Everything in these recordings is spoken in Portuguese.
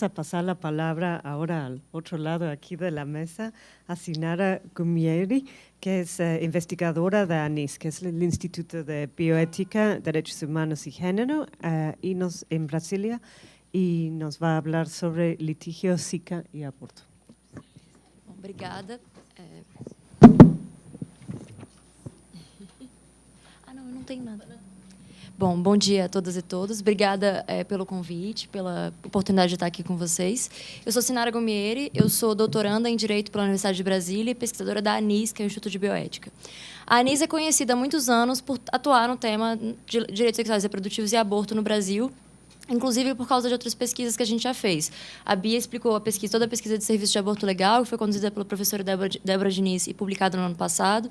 a pasar la palabra ahora al otro lado aquí de la mesa a Sinara Gumieri, que es investigadora de ANIS, que es el Instituto de Bioética, Derechos Humanos y Género, en Brasilia, y nos va a hablar sobre litigio, Zika y aborto. Obrigada. Não tem nada. Bom dia a todas e todos. Obrigada pelo convite, pela oportunidade de estar aqui com vocês. Eu sou Sinara Gumieri, eu sou doutoranda em Direito pela Universidade de Brasília e pesquisadora da ANIS, que é o Instituto de Bioética. A ANIS é conhecida há muitos anos por atuar no tema de direitos sexuais e reprodutivos e aborto no Brasil, inclusive por causa de outras pesquisas que a gente já fez. A Bia explicou toda a pesquisa de serviço de aborto legal, que foi conduzida pela professora Débora Diniz e publicada no ano passado.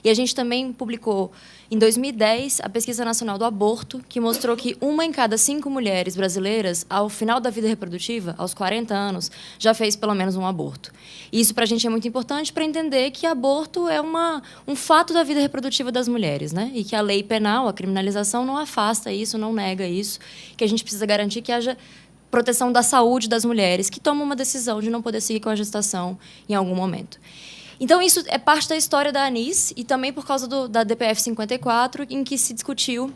E a gente também publicou, em 2010, a Pesquisa Nacional do Aborto, que mostrou que 1 em cada 5 mulheres brasileiras, ao final da vida reprodutiva, aos 40 anos, já fez pelo menos um aborto. E isso, para a gente, é muito importante para entender que aborto é um fato da vida reprodutiva das mulheres, né? E que a lei penal, a criminalização, não afasta isso, não nega isso, que a gente precisa garantir que haja proteção da saúde das mulheres que tomam uma decisão de não poder seguir com a gestação em algum momento. Então, isso é parte da história da ANIS e também por causa da DPF 54, em que se discutiu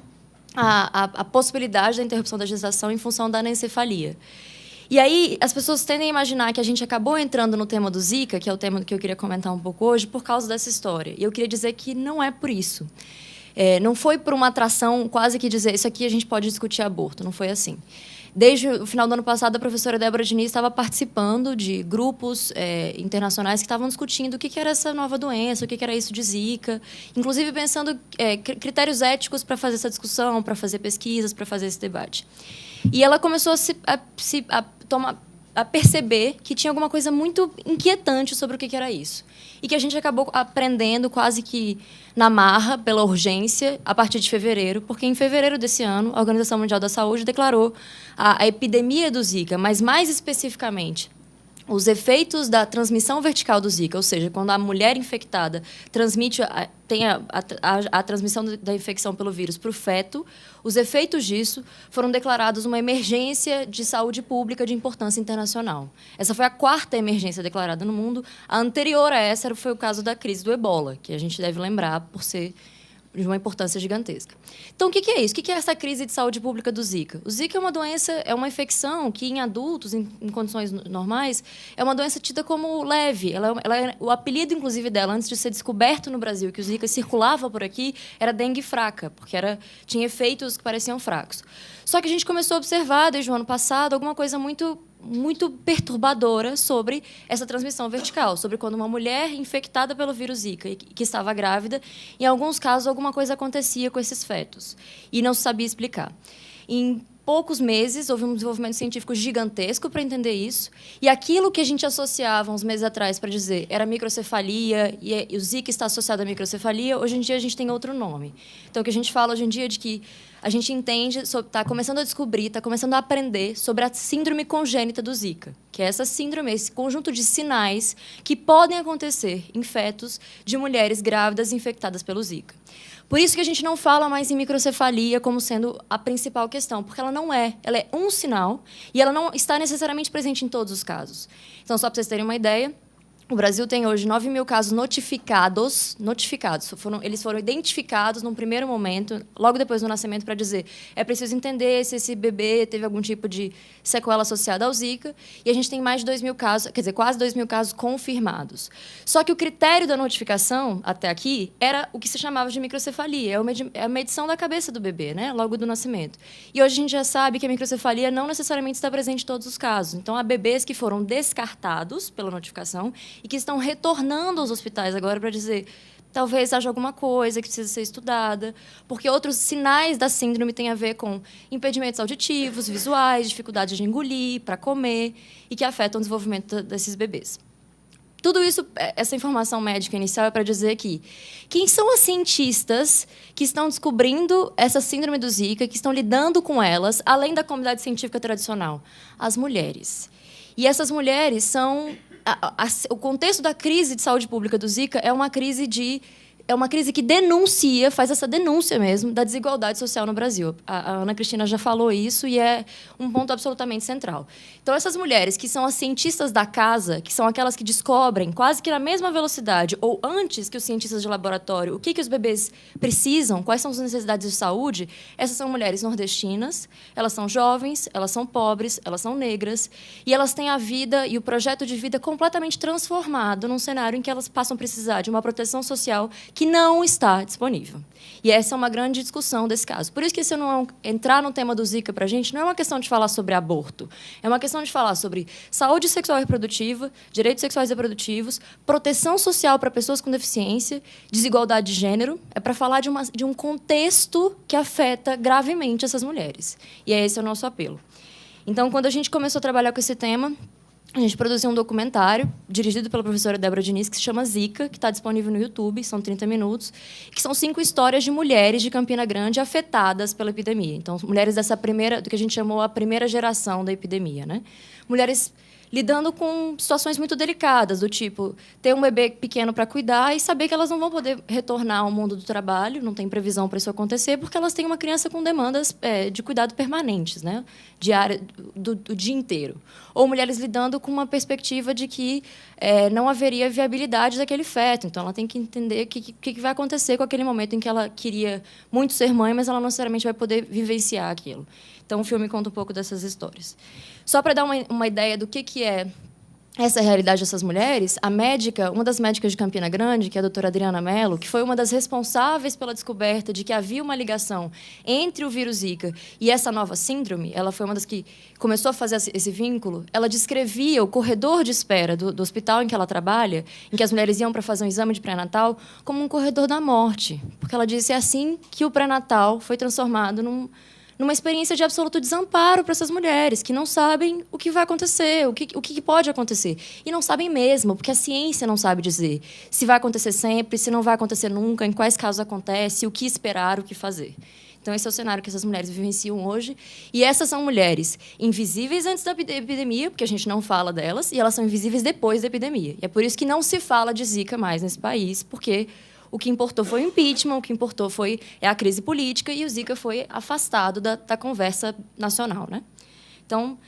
a possibilidade da interrupção da gestação em função da anencefalia. E aí, as pessoas tendem a imaginar que a gente acabou entrando no tema do Zika, que é o tema que eu queria comentar um pouco hoje, por causa dessa história. E eu queria dizer que não é por isso. Não foi por uma atração quase que dizer isso aqui a gente pode discutir aborto, não foi assim. Desde o final do ano passado, a professora Débora Diniz estava participando de grupos internacionais que estavam discutindo o que era essa nova doença, o que era isso de Zika, inclusive pensando critérios éticos para fazer essa discussão, para fazer pesquisas, para fazer esse debate. E ela começou a perceber que tinha alguma coisa muito inquietante sobre o que era isso. E que a gente acabou aprendendo quase que na marra, pela urgência, a partir de fevereiro, porque em fevereiro desse ano, a Organização Mundial da Saúde declarou a epidemia do Zika, mas mais especificamente os efeitos da transmissão vertical do Zika, ou seja, quando a mulher infectada tem a transmissão da infecção pelo vírus para o feto, os efeitos disso foram declarados uma emergência de saúde pública de importância internacional. Essa foi a 4ª emergência declarada no mundo. A anterior a essa foi o caso da crise do Ebola, que a gente deve lembrar por ser de uma importância gigantesca. Então, o que é isso? O que é essa crise de saúde pública do Zika? O Zika é uma doença, é uma infecção que, em adultos, em condições normais, é uma doença tida como leve. O apelido, inclusive, dela, antes de ser descoberto no Brasil, que o Zika circulava por aqui, era dengue fraca, porque tinha efeitos que pareciam fracos. Só que a gente começou a observar, desde o ano passado, alguma coisa muito perturbadora sobre essa transmissão vertical, sobre quando uma mulher infectada pelo vírus Zika e que estava grávida, em alguns casos, alguma coisa acontecia com esses fetos. E não se sabia explicar. Em poucos meses, houve um desenvolvimento científico gigantesco para entender isso. E aquilo que a gente associava uns meses atrás para dizer era microcefalia, e o Zika está associado à microcefalia, hoje em dia a gente tem outro nome. Então, o que a gente fala hoje em dia é de que a gente entende, está começando a descobrir, está começando a aprender sobre a síndrome congênita do Zika, que é essa síndrome, esse conjunto de sinais que podem acontecer em fetos de mulheres grávidas infectadas pelo Zika. Por isso que a gente não fala mais em microcefalia como sendo a principal questão, porque ela é um sinal e ela não está necessariamente presente em todos os casos. Então, só para vocês terem uma ideia, o Brasil tem hoje 9.000 casos notificados. Eles foram identificados num primeiro momento, logo depois do nascimento, para dizer é preciso entender se esse bebê teve algum tipo de sequela associada ao Zika. E a gente tem mais de 2.000 casos, quer dizer, quase 2.000 casos confirmados. Só que o critério da notificação, até aqui, era o que se chamava de microcefalia. É a medição da cabeça do bebê, né, logo do nascimento. E hoje a gente já sabe que a microcefalia não necessariamente está presente em todos os casos. Então, há bebês que foram descartados pela notificação e que estão retornando aos hospitais agora para dizer talvez haja alguma coisa que precisa ser estudada, porque outros sinais da síndrome têm a ver com impedimentos auditivos, visuais, dificuldade de engolir, para comer, e que afetam o desenvolvimento desses bebês. Tudo isso, essa informação médica inicial é para dizer que quem são as cientistas que estão descobrindo essa síndrome do Zika, que estão lidando com elas, além da comunidade científica tradicional? As mulheres. E essas mulheres são... O contexto da crise de saúde pública do Zika é uma crise de é uma crise que denuncia, faz essa denúncia mesmo, da desigualdade social no Brasil. A Ana Cristina já falou isso e é um ponto absolutamente central. Então, essas mulheres que são as cientistas da casa, que são aquelas que descobrem, quase que na mesma velocidade, ou antes que os cientistas de laboratório, o que os bebês precisam, quais são as necessidades de saúde, essas são mulheres nordestinas, elas são jovens, elas são pobres, elas são negras, e elas têm a vida e o projeto de vida completamente transformado num cenário em que elas passam a precisar de uma proteção social que não está disponível. E essa é uma grande discussão desse caso. Por isso que, se eu não entrar no tema do Zika para a gente, não é uma questão de falar sobre aborto, é uma questão de falar sobre saúde sexual e reprodutiva, direitos sexuais e reprodutivos, proteção social para pessoas com deficiência, desigualdade de gênero, é para falar de um contexto que afeta gravemente essas mulheres. E esse é o nosso apelo. Então, quando a gente começou a trabalhar com esse tema, a gente produziu um documentário dirigido pela professora Débora Diniz, que se chama Zika, que está disponível no YouTube, são 30 minutos, que são 5 histórias de mulheres de Campina Grande afetadas pela epidemia. Então, mulheres do que a gente chamou a primeira geração da epidemia, né? Mulheres lidando com situações muito delicadas, do tipo ter um bebê pequeno para cuidar e saber que elas não vão poder retornar ao mundo do trabalho, não tem previsão para isso acontecer, porque elas têm uma criança com demandas de cuidado permanentes, né? Diária, do dia inteiro. Ou mulheres lidando com uma perspectiva de que não haveria viabilidade daquele feto. Então, ela tem que entender o que vai acontecer com aquele momento em que ela queria muito ser mãe, mas ela não necessariamente vai poder vivenciar aquilo. Então, o filme conta um pouco dessas histórias. Só para dar uma ideia do que é essa realidade dessas mulheres, uma das médicas de Campina Grande, que é a doutora Adriana Mello, que foi uma das responsáveis pela descoberta de que havia uma ligação entre o vírus Zika e essa nova síndrome, ela foi uma das que começou a fazer esse vínculo, ela descrevia o corredor de espera do hospital em que ela trabalha, em que as mulheres iam para fazer um exame de pré-natal, como um corredor da morte. Porque ela disse, é assim que o pré-natal foi transformado numa experiência de absoluto desamparo para essas mulheres, que não sabem o que vai acontecer, o que pode acontecer. E não sabem mesmo, porque a ciência não sabe dizer se vai acontecer sempre, se não vai acontecer nunca, em quais casos acontece, o que esperar, o que fazer. Então, esse é o cenário que essas mulheres vivenciam hoje. E essas são mulheres invisíveis antes da epidemia, porque a gente não fala delas, e elas são invisíveis depois da epidemia. E é por isso que não se fala de Zika mais nesse país, porque o que importou foi o impeachment, o que importou foi a crise política, e o Zika foi afastado da conversa nacional, né? Então,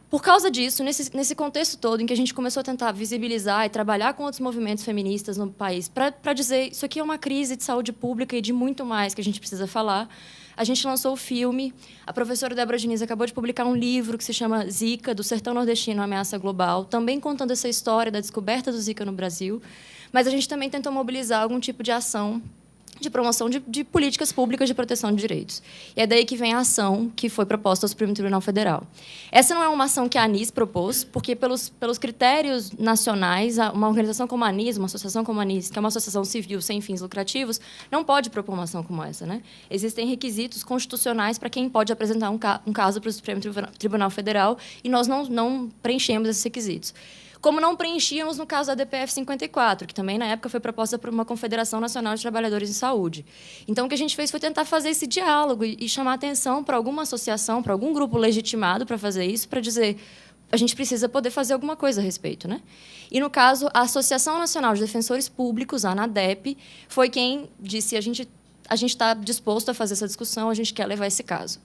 por causa disso, nesse contexto todo, em que a gente começou a tentar visibilizar e trabalhar com outros movimentos feministas no país, para dizer isso aqui é uma crise de saúde pública e de muito mais que a gente precisa falar, a gente lançou o filme. A professora Débora Diniz acabou de publicar um livro que se chama Zika, do Sertão Nordestino, Ameaça Global, também contando essa história da descoberta do Zika no Brasil. Mas a gente também tentou mobilizar algum tipo de ação de promoção de políticas públicas de proteção de direitos. E é daí que vem a ação que foi proposta ao Supremo Tribunal Federal. Essa não é uma ação que a ANIS propôs, porque, pelos critérios nacionais, uma organização como a ANIS, uma associação como a ANIS, que é uma associação civil sem fins lucrativos, não pode propor uma ação como essa, né? Existem requisitos constitucionais para quem pode apresentar um caso para o Supremo Tribunal Federal, e nós não preenchemos esses requisitos. Como não preenchíamos no caso da DPF 54, que também, na época, foi proposta por uma Confederação Nacional de Trabalhadores em Saúde. Então, o que a gente fez foi tentar fazer esse diálogo e chamar atenção para alguma associação, para algum grupo legitimado para fazer isso, para dizer a gente precisa poder fazer alguma coisa a respeito, né? E, no caso, a Associação Nacional de Defensores Públicos, a ANADEP, foi quem disse a gente está disposto a fazer essa discussão, a gente quer levar esse caso.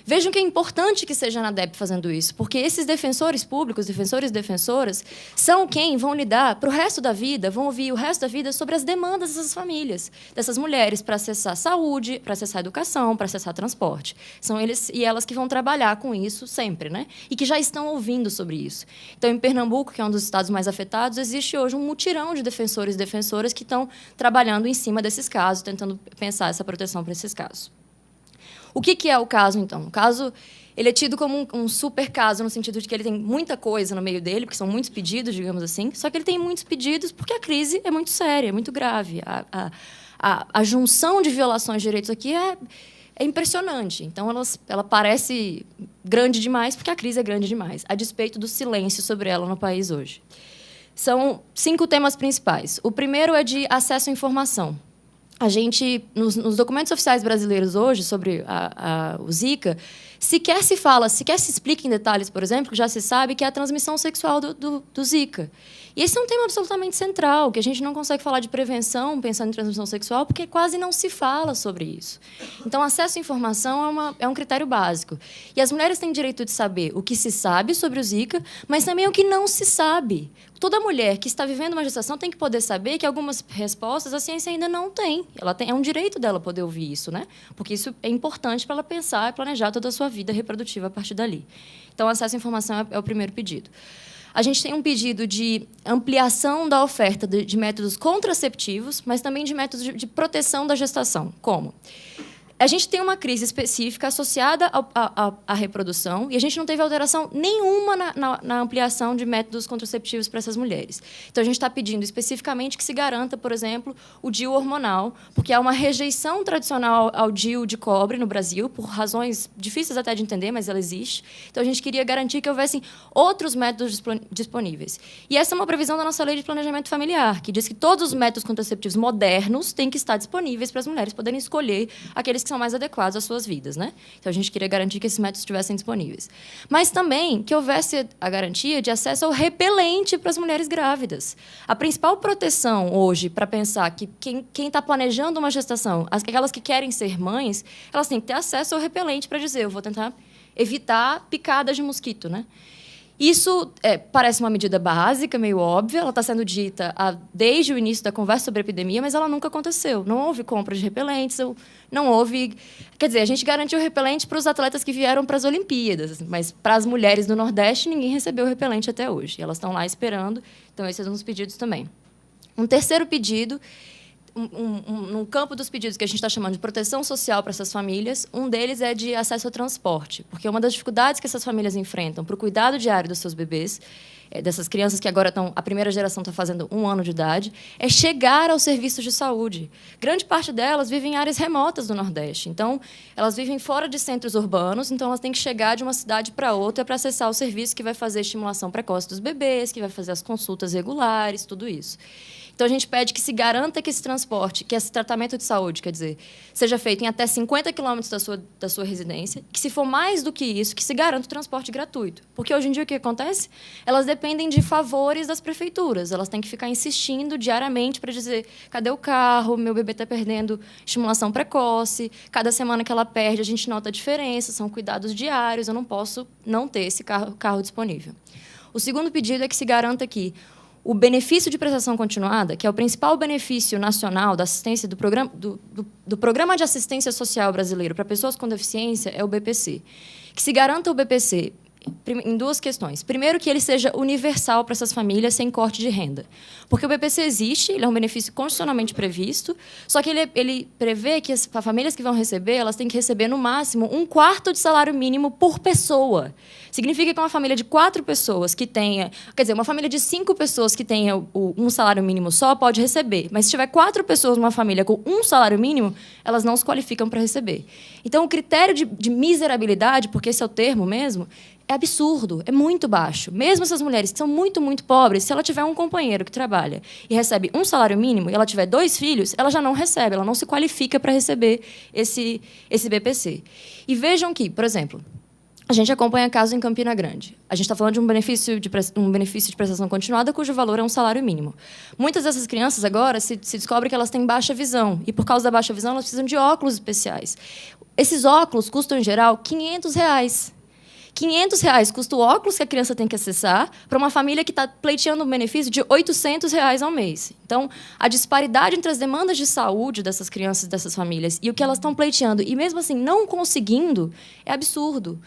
Vejam que é importante que seja a ANADEP fazendo isso, porque esses defensores públicos, defensores e defensoras, são quem vão lidar para o resto da vida, vão ouvir o resto da vida sobre as demandas dessas famílias, dessas mulheres, para acessar saúde, para acessar educação, para acessar transporte. São eles e elas que vão trabalhar com isso sempre, né? E que já estão ouvindo sobre isso. Então, em Pernambuco, que é um dos estados mais afetados, existe hoje um mutirão de defensores e defensoras que estão trabalhando em cima desses casos, tentando pensar essa proteção para esses casos. O que é o caso, então? O caso ele é tido como um super caso, no sentido de que ele tem muita coisa no meio dele, porque são muitos pedidos, digamos assim, só que ele tem muitos pedidos porque a crise é muito séria, é muito grave. A junção de violações de direitos aqui é impressionante. Então, ela parece grande demais porque a crise é grande demais, a despeito do silêncio sobre ela no país hoje. São 5 temas principais. O primeiro é de acesso à informação. A gente, nos documentos oficiais brasileiros hoje sobre o Zika, sequer se explica em detalhes, por exemplo, que já se sabe que é a transmissão sexual do Zika. E esse é um tema absolutamente central, que a gente não consegue falar de prevenção pensando em transmissão sexual, porque quase não se fala sobre isso. Então, acesso à informação é um critério básico. E as mulheres têm direito de saber o que se sabe sobre o Zika, mas também o que não se sabe. Toda mulher que está vivendo uma gestação tem que poder saber que algumas respostas a ciência ainda não tem. É um direito dela poder ouvir isso, né? Porque isso é importante para ela pensar e planejar toda a sua vida reprodutiva a partir dali. Então, acesso à informação é o primeiro pedido. A gente tem um pedido de ampliação da oferta de métodos contraceptivos, mas também de métodos de proteção da gestação. Como? A gente tem uma crise específica associada à reprodução e a gente não teve alteração nenhuma na ampliação de métodos contraceptivos para essas mulheres. Então, a gente está pedindo especificamente que se garanta, por exemplo, o DIU hormonal, porque há uma rejeição tradicional ao DIU de cobre no Brasil, por razões difíceis até de entender, mas ela existe. Então, a gente queria garantir que houvessem outros métodos disponíveis. E essa é uma previsão da nossa lei de planejamento familiar, que diz que todos os métodos contraceptivos modernos têm que estar disponíveis para as mulheres poderem escolher aqueles que são mais adequados às suas vidas, né? Então, a gente queria garantir que esses métodos estivessem disponíveis. Mas também que houvesse a garantia de acesso ao repelente para as mulheres grávidas. A principal proteção hoje para pensar que quem está planejando uma gestação, aquelas que querem ser mães, elas têm que ter acesso ao repelente para dizer, eu vou tentar evitar picadas de mosquito, né? Isso parece uma medida básica, meio óbvia, ela está sendo dita desde o início da conversa sobre a epidemia, mas ela nunca aconteceu. Não houve compra de repelentes, não houve... Quer dizer, a gente garantiu o repelente para os atletas que vieram para as Olimpíadas, mas para as mulheres do Nordeste, ninguém recebeu o repelente até hoje. E elas estão lá esperando, então esses são os pedidos também. Um terceiro pedido... no campo dos pedidos que a gente está chamando de proteção social para essas famílias, um deles é de acesso ao transporte, porque uma das dificuldades que essas famílias enfrentam para o cuidado diário dos seus bebês, dessas crianças que agora a primeira geração está fazendo 1 ano de idade, é chegar aos serviços de saúde. Grande parte delas vive em áreas remotas do Nordeste, então elas vivem fora de centros urbanos, então elas têm que chegar de uma cidade para outra para acessar o serviço que vai fazer a estimulação precoce dos bebês, que vai fazer as consultas regulares, tudo isso. Então, a gente pede que se garanta que esse transporte, que esse tratamento de saúde, quer dizer, seja feito em até 50 quilômetros da sua residência, que, se for mais do que isso, que se garanta o transporte gratuito. Porque, hoje em dia, o que acontece? Elas dependem de favores das prefeituras. Elas têm que ficar insistindo diariamente para dizer, cadê o carro? Meu bebê está perdendo estimulação precoce. Cada semana que ela perde, a gente nota a diferença. São cuidados diários. Eu não posso não ter esse carro disponível. O segundo pedido é que se garanta que o benefício de prestação continuada, que é o principal benefício nacional da assistência do Programa de Assistência Social Brasileiro para pessoas com deficiência, é o BPC. Que se garanta o BPC em 2 questões. Primeiro, que ele seja universal para essas famílias sem corte de renda. Porque o BPC existe, ele é um benefício constitucionalmente previsto, só que ele prevê que as famílias que vão receber, elas têm que receber, no máximo, 1/4 de salário mínimo por pessoa. Significa que uma família de 4 pessoas que tenha... Quer dizer, uma família de 5 pessoas que tenha um salário mínimo só pode receber. Mas, se tiver 4 pessoas numa família com 1 salário mínimo, elas não se qualificam para receber. Então, o critério de miserabilidade, porque esse é o termo mesmo, é absurdo, é muito baixo. Mesmo essas mulheres que são muito, muito pobres, se ela tiver um companheiro que trabalha e recebe 1 salário mínimo e ela tiver 2 filhos, ela já não recebe, ela não se qualifica para receber esse BPC. E vejam que, por exemplo, a gente acompanha casos em Campina Grande. A gente está falando de um benefício de prestação continuada cujo valor é 1 salário mínimo. Muitas dessas crianças agora se descobre que elas têm baixa visão e, por causa da baixa visão, elas precisam de óculos especiais. Esses óculos custam, em geral, R$500. R$500 custa o óculos que a criança tem que acessar para uma família que está pleiteando um benefício de R$800 ao mês. Então, a disparidade entre as demandas de saúde dessas crianças, dessas famílias, e o que elas estão pleiteando, e mesmo assim não conseguindo, é absurdo.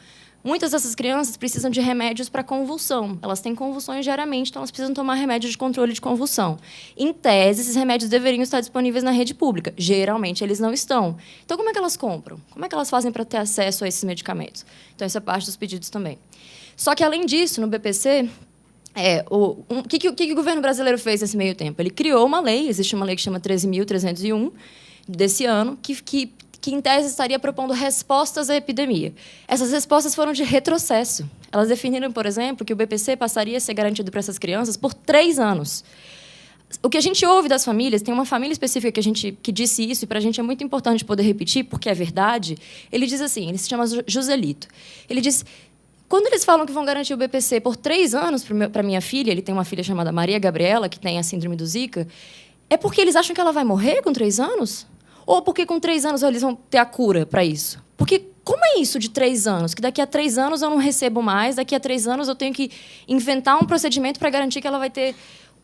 Muitas dessas crianças precisam de remédios para convulsão. Elas têm convulsões diariamente, então elas precisam tomar remédio de controle de convulsão. Em tese, esses remédios deveriam estar disponíveis na rede pública. Geralmente, eles não estão. Então, como é que elas compram? Como é que elas fazem para ter acesso a esses medicamentos? Então, essa é parte dos pedidos também. Só que, além disso, no BPC... O que o governo brasileiro fez nesse meio tempo? Ele criou uma lei, existe uma lei que chama 13.301, desse ano, que em tese estaria propondo respostas à epidemia. Essas respostas foram de retrocesso. Elas definiram, por exemplo, que o BPC passaria a ser garantido para essas crianças por 3 anos. O que a gente ouve das famílias, tem uma família específica que disse isso, e para a gente é muito importante poder repetir, porque é verdade. Ele diz assim, ele se chama Joselito. Ele diz... Quando eles falam que vão garantir o BPC por 3 anos para minha filha, ele tem uma filha chamada Maria Gabriela, que tem a síndrome do Zika, é porque eles acham que ela vai morrer com 3 anos? Ou porque com 3 anos eles vão ter a cura para isso? Porque como é isso de 3 anos? Que daqui a 3 anos eu não recebo mais, daqui a 3 anos eu tenho que inventar um procedimento para garantir que ela vai ter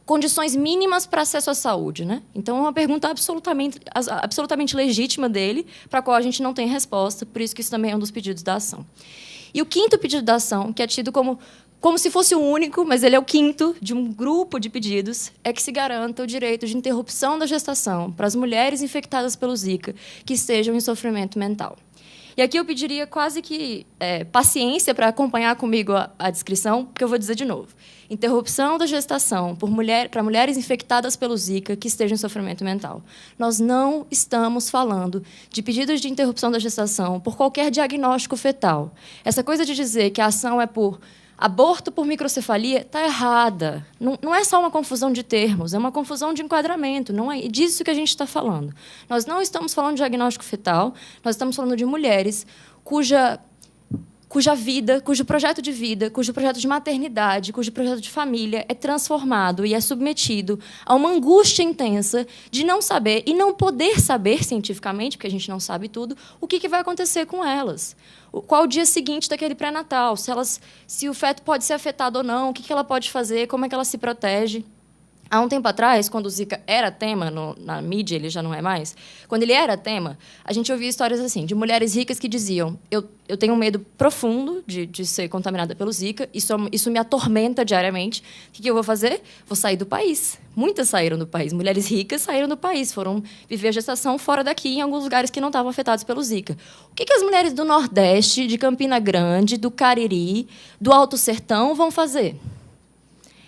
condições mínimas para acesso à saúde, né? Então, é uma pergunta absolutamente legítima dele, para a qual a gente não tem resposta, por isso que isso também é um dos pedidos da ação. E o 5º pedido da ação, que é tido como se fosse o único, mas ele é o 5º de um grupo de pedidos, é que se garanta o direito de interrupção da gestação para as mulheres infectadas pelo Zika que estejam em sofrimento mental. E aqui eu pediria quase que paciência para acompanhar comigo a descrição, porque eu vou dizer de novo. Interrupção da gestação para mulheres infectadas pelo Zika que estejam em sofrimento mental. Nós não estamos falando de pedidos de interrupção da gestação por qualquer diagnóstico fetal. Essa coisa de dizer que a ação é por aborto por microcefalia está errada. Não é só uma confusão de termos, é uma confusão de enquadramento. Não é disso que a gente está falando. Nós não estamos falando de diagnóstico fetal, nós estamos falando de mulheres cuja vida, cujo projeto de vida, cujo projeto de maternidade, cujo projeto de família é transformado e é submetido a uma angústia intensa de não saber e não poder saber cientificamente, porque a gente não sabe tudo, o que vai acontecer com elas. Qual o dia seguinte daquele pré-natal, se o feto pode ser afetado ou não, o que ela pode fazer, como é que ela se protege. Há um tempo atrás, quando o Zika era tema na mídia, ele já não é mais, quando ele era tema, a gente ouvia histórias assim, de mulheres ricas que diziam: eu tenho um medo profundo de ser contaminada pelo Zika, isso me atormenta diariamente, o que eu vou fazer? Vou sair do país. Muitas saíram do país, mulheres ricas saíram do país, foram viver a gestação fora daqui, em alguns lugares que não estavam afetados pelo Zika. O que as mulheres do Nordeste, de Campina Grande, do Cariri, do Alto Sertão vão fazer?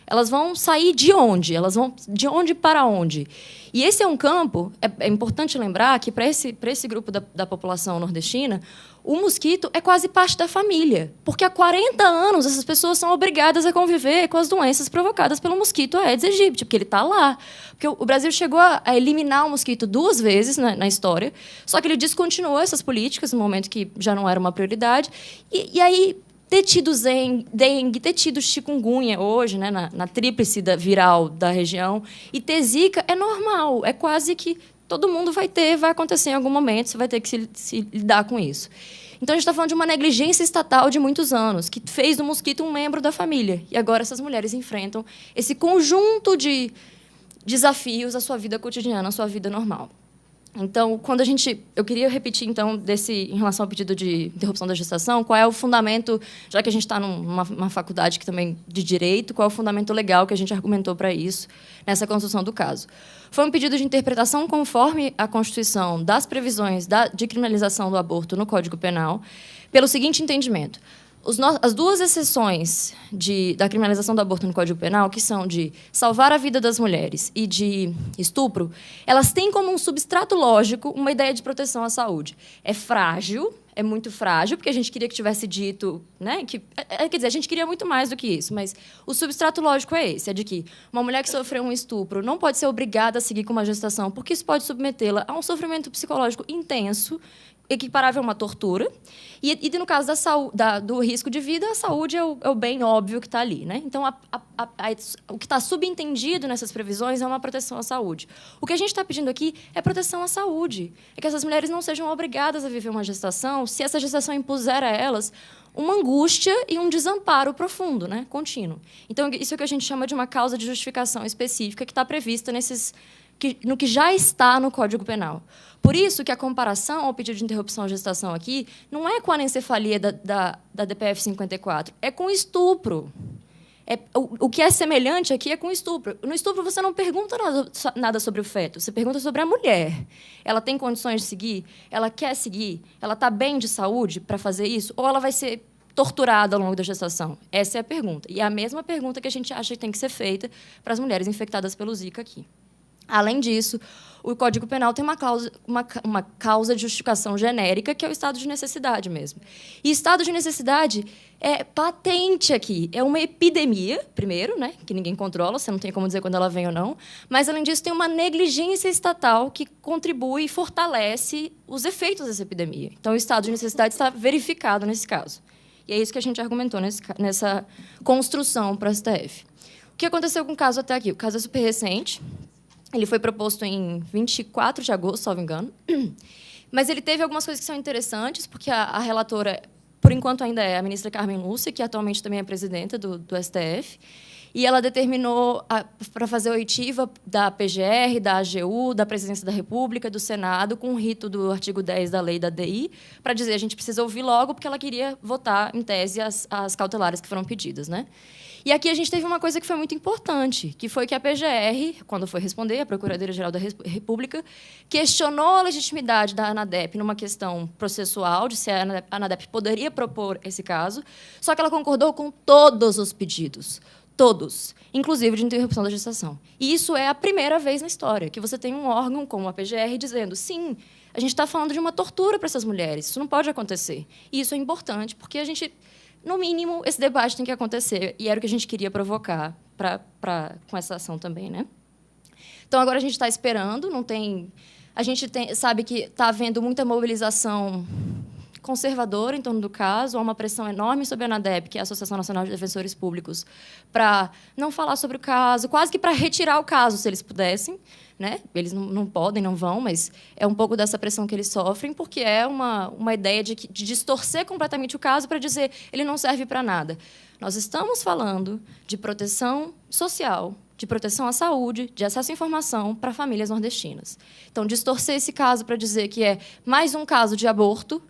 Elas vão sair de onde? Elas vão de onde para onde? E esse é um campo, é importante lembrar que, para esse grupo da população nordestina, o mosquito é quase parte da família. Porque há 40 anos essas pessoas são obrigadas a conviver com as doenças provocadas pelo mosquito Aedes aegypti, porque ele está lá. Porque o Brasil chegou a eliminar o mosquito 2 vezes na história, só que ele descontinuou essas políticas no momento que já não era uma prioridade. E aí, ter tido dengue, ter tido chikungunya hoje, né, na tríplice viral da região, e ter Zika é normal, é quase que todo mundo vai acontecer em algum momento, você vai ter que se lidar com isso. Então, a gente está falando de uma negligência estatal de muitos anos, que fez do mosquito um membro da família. E agora essas mulheres enfrentam esse conjunto de desafios à sua vida cotidiana, à sua vida normal. Então, eu queria repetir, então, em relação ao pedido de interrupção da gestação, qual é o fundamento, já que a gente está numa faculdade que também de direito, qual é o fundamento legal que a gente argumentou para isso nessa construção do caso. Foi um pedido de interpretação conforme a Constituição das previsões de criminalização do aborto no Código Penal, pelo seguinte entendimento: as 2 exceções da criminalização do aborto no Código Penal, que são de salvar a vida das mulheres e de estupro, elas têm como um substrato lógico uma ideia de proteção à saúde. É frágil, é muito frágil, porque a gente queria que tivesse dito, né, quer dizer, a gente queria muito mais do que isso, mas o substrato lógico é esse, é de que uma mulher que sofreu um estupro não pode ser obrigada a seguir com uma gestação, porque isso pode submetê-la a um sofrimento psicológico intenso, equiparável a uma tortura, e no caso do risco de vida, a saúde é o bem óbvio que está ali, né? Então, o que está subentendido nessas previsões é uma proteção à saúde. O que a gente está pedindo aqui é proteção à saúde, é que essas mulheres não sejam obrigadas a viver uma gestação se essa gestação impuser a elas uma angústia e um desamparo profundo, né? Contínuo. Então, isso é o que a gente chama de uma causa de justificação específica que está prevista no que já está no Código Penal. Por isso que a comparação ao pedido de interrupção à gestação aqui não é com a anencefalia da DPF 54, é com estupro. O que é semelhante aqui é com estupro. No estupro, você não pergunta nada sobre o feto, você pergunta sobre a mulher. Ela tem condições de seguir? Ela quer seguir? Ela está bem de saúde para fazer isso? Ou ela vai ser torturada ao longo da gestação? Essa é a pergunta. E é a mesma pergunta que a gente acha que tem que ser feita para as mulheres infectadas pelo Zika aqui. Além disso, o Código Penal tem uma causa de justificação genérica, que é o estado de necessidade mesmo. E estado de necessidade é patente aqui. É uma epidemia, primeiro, né, que ninguém controla, você não tem como dizer quando ela vem ou não, mas, além disso, tem uma negligência estatal que contribui e fortalece os efeitos dessa epidemia. Então, o estado de necessidade está verificado nesse caso. E é isso que a gente argumentou nessa construção para o STF. O que aconteceu com o caso até aqui? O caso é super recente. Ele foi proposto em 24 de agosto, salvo engano. Mas ele teve algumas coisas que são interessantes, porque a relatora, por enquanto, ainda é a ministra Carmen Lúcia, que atualmente também é presidenta do STF. E ela determinou para fazer a oitiva da PGR, da AGU, da Presidência da República, do Senado, com o rito do artigo 10 da lei da DI, para dizer que a gente precisa ouvir logo, porque ela queria votar, em tese, as cautelares que foram pedidas, né? E aqui a gente teve uma coisa que foi muito importante, que foi que a PGR, quando foi responder, a Procuradoria-Geral da República, questionou a legitimidade da ANADEP numa questão processual, de se a ANADEP poderia propor esse caso, só que ela concordou com todos os pedidos. Todos, inclusive de interrupção da gestação. E isso é a primeira vez na história que você tem um órgão como a PGR dizendo sim, a gente está falando de uma tortura para essas mulheres, isso não pode acontecer. E isso é importante, porque a gente, no mínimo, esse debate tem que acontecer, e era o que a gente queria provocar com essa ação também, né? Então, agora a gente está esperando, não tem... A gente sabe que está havendo muita mobilização conservadora em torno do caso, há uma pressão enorme sobre a ANADEP, que é a Associação Nacional de Defensores Públicos, para não falar sobre o caso, quase que para retirar o caso, se eles pudessem, né? Eles não podem, não vão, mas é um pouco dessa pressão que eles sofrem, porque é uma ideia de distorcer completamente o caso para dizer ele não serve para nada. Nós estamos falando de proteção social, de proteção à saúde, de acesso à informação para famílias nordestinas. Então, distorcer esse caso para dizer que é mais um caso de aborto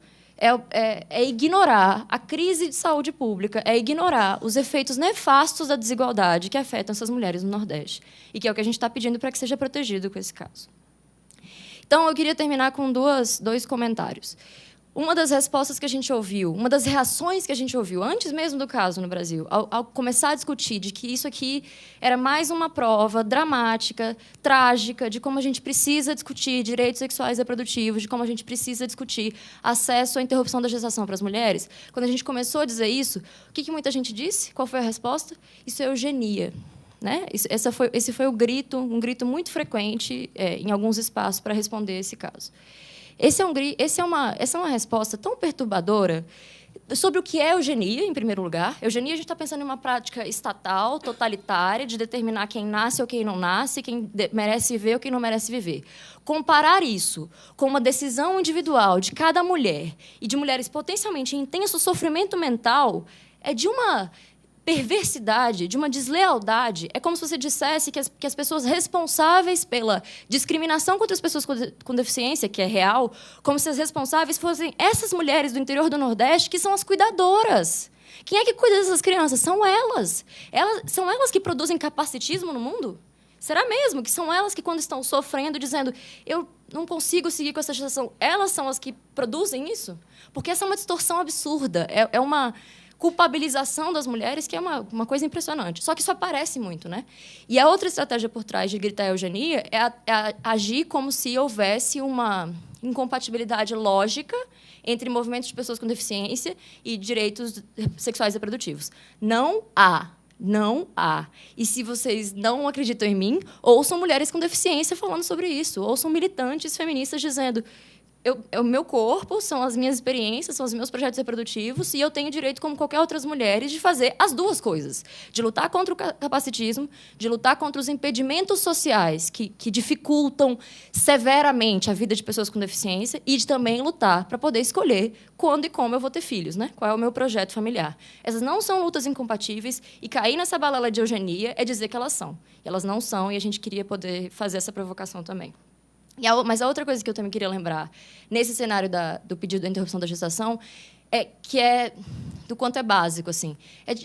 é ignorar a crise de saúde pública, é ignorar os efeitos nefastos da desigualdade que afetam essas mulheres no Nordeste, e que é o que a gente está pedindo para que seja protegido com esse caso. Então, eu queria terminar com dois comentários. Uma das respostas que a gente ouviu, uma das reações que a gente ouviu, antes mesmo do caso no Brasil, ao começar a discutir de que isso aqui era mais uma prova dramática, trágica, de como a gente precisa discutir direitos sexuais e reprodutivos, de como a gente precisa discutir acesso à interrupção da gestação para as mulheres, quando a gente começou a dizer isso, o que muita gente disse? Qual foi a resposta? Isso é eugenia. Né? Esse foi o grito, um grito muito frequente em alguns espaços para responder esse caso. Essa é uma resposta tão perturbadora sobre o que é eugenia, em primeiro lugar. Eugenia, a gente está pensando em uma prática estatal, totalitária, de determinar quem nasce ou quem não nasce, quem merece viver ou quem não merece viver. Comparar isso com uma decisão individual de cada mulher e de mulheres potencialmente em intenso sofrimento mental é de uma perversidade, de uma deslealdade. É como se você dissesse que as pessoas responsáveis pela discriminação contra as pessoas com deficiência, que é real, como se as responsáveis fossem essas mulheres do interior do Nordeste, que são as cuidadoras. Quem é que cuida dessas crianças? São elas. São elas que produzem capacitismo no mundo? Será mesmo que são elas que, quando estão sofrendo, dizendo eu não consigo seguir com essa gestação, elas são as que produzem isso? Porque essa é uma distorção absurda. É uma culpabilização das mulheres, que é uma coisa impressionante. Só que isso aparece muito, né? E a outra estratégia por trás de gritar eugenia é agir como se houvesse uma incompatibilidade lógica entre movimentos de pessoas com deficiência e direitos sexuais e reprodutivos. Não há. Não há. E se vocês não acreditam em mim, ouçam mulheres com deficiência falando sobre isso. Ouçam militantes feministas dizendo o meu corpo, são as minhas experiências, são os meus projetos reprodutivos, e eu tenho direito, como qualquer outras mulheres, de fazer as duas coisas. De lutar contra o capacitismo, de lutar contra os impedimentos sociais que dificultam severamente a vida de pessoas com deficiência, e de também lutar para poder escolher quando e como eu vou ter filhos, né? Qual é o meu projeto familiar. Essas não são lutas incompatíveis, e cair nessa balela de eugenia é dizer que elas são. E elas não são, e a gente queria poder fazer essa provocação também. Mas a outra coisa que eu também queria lembrar, nesse cenário do pedido da interrupção da gestação, é do quanto é básico, assim.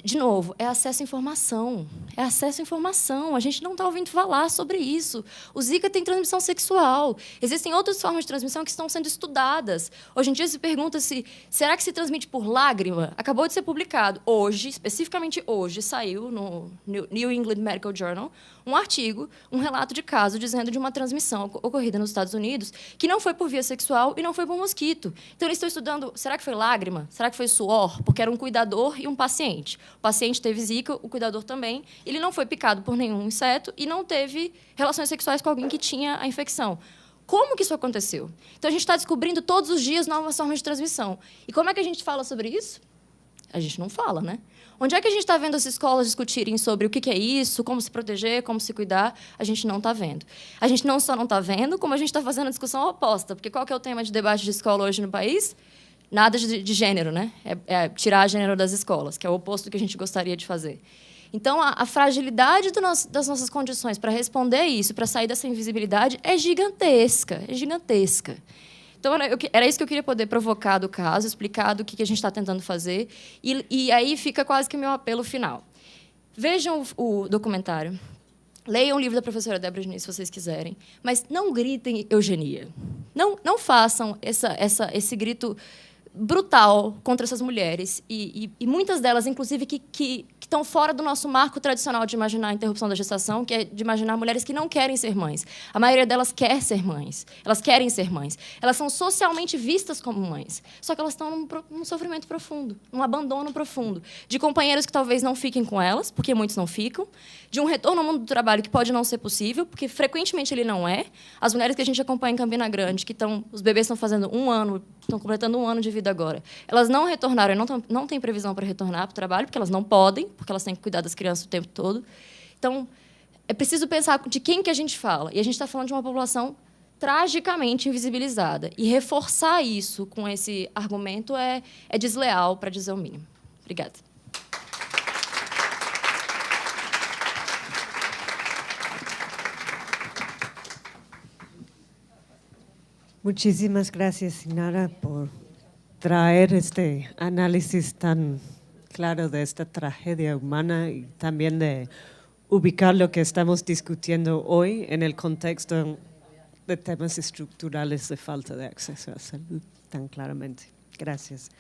De novo, é acesso à informação. É acesso à informação. A gente não está ouvindo falar sobre isso. O Zika tem transmissão sexual. Existem outras formas de transmissão que estão sendo estudadas. Hoje em dia se pergunta será que se transmite por lágrima? Acabou de ser publicado hoje, especificamente hoje, saiu no New England Medical Journal, um artigo, um relato de caso dizendo de uma transmissão ocorrida nos Estados Unidos que não foi por via sexual e não foi por mosquito. Então, eles estão estudando, será que foi lágrima? Será que foi suor? Porque era um cuidador e um paciente. O paciente teve Zika, o cuidador também. Ele não foi picado por nenhum inseto e não teve relações sexuais com alguém que tinha a infecção. Como que isso aconteceu? Então, a gente está descobrindo todos os dias novas formas de transmissão. E como é que a gente fala sobre isso? A gente não fala, né? Onde é que a gente está vendo as escolas discutirem sobre o que é isso, como se proteger, como se cuidar? A gente não está vendo. A gente não só não está vendo, como a gente está fazendo a discussão oposta. Porque qual que é o tema de debate de escola hoje no país? Nada de gênero, né? É tirar gênero das escolas, que é o oposto do que a gente gostaria de fazer. Então, a fragilidade das nossas condições para responder isso, para sair dessa invisibilidade, é gigantesca, é gigantesca. Então, era isso que eu queria poder provocar do caso, explicar do que a gente está tentando fazer. E aí fica quase que o meu apelo final. Vejam o documentário. Leiam o livro da professora Débora Diniz, se vocês quiserem. Mas não gritem eugenia. Não façam esse grito brutal contra essas mulheres. E muitas delas, inclusive, que estão fora do nosso marco tradicional de imaginar a interrupção da gestação, que é de imaginar mulheres que não querem ser mães. A maioria delas quer ser mães. Elas querem ser mães. Elas são socialmente vistas como mães. Só que elas estão num sofrimento profundo, num abandono profundo. De companheiros que talvez não fiquem com elas, porque muitos não ficam. De um retorno ao mundo do trabalho que pode não ser possível, porque frequentemente ele não é. As mulheres que a gente acompanha em Campina Grande, os bebês estão fazendo 1 ano, estão completando 1 ano de vida agora. Elas não retornaram, não têm previsão para retornar para o trabalho, porque elas não podem, porque elas têm que cuidar das crianças o tempo todo. Então, é preciso pensar de quem que a gente fala. E a gente está falando de uma população tragicamente invisibilizada. E reforçar isso com esse argumento é desleal, para dizer o mínimo. Obrigada. Muchísimas gracias, Sinara, por traer este análisis tan claro de esta tragedia humana y también de ubicar lo que estamos discutiendo hoy en el contexto de temas estructurales de falta de acceso a salud tan claramente. Gracias.